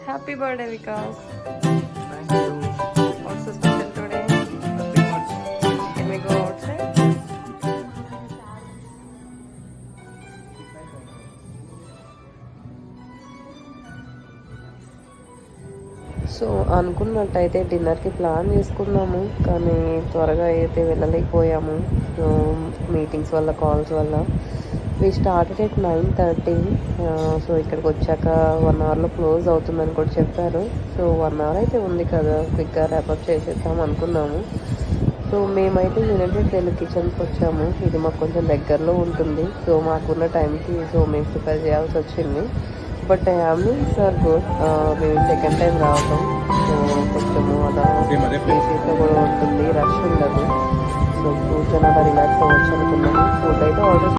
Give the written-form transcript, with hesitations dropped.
Happy birthday Vikas. Thank you. What's so special today? Nothing much. Can we go outside? So అనుకున్నట్టయితే డిన్నర్కి plan చేసుకున్నాము, కానీ త్వరగా అయితే వెళ్ళలేకపోయాము. మీటింగ్స్ వల్ల, కాల్స్ వల్ల. We started at 9:30. సో ఇక్కడికి వచ్చాక 1 అవర్లో క్లోజ్ అవుతుందని కూడా చెప్పారు. సో 1 అవర్ అయితే ఉంది కదా, క్విక్గా ర్యాపప్ చేసేద్దాం అనుకున్నాము. సో మేమైతే యునైటెడ్ తెలుగు కిచెన్కి వచ్చాము. ఇది మాకు కొంచెం దగ్గరలో ఉంటుంది. సో మాకున్న టైంకి సో మేము ప్రిపేర్ చేయాల్సి వచ్చింది. But families are good. మేము సెకండ్ టైం రావటం, సో కొంచెము అలా ఈజీగా కూడా ఉంటుంది, రష్ ఉండదు. సో కూర్చొని అలా రిలాక్స్ అవ్వచ్చు అనుకున్నాము. ఫుడ్ అయితే ఆర్డర్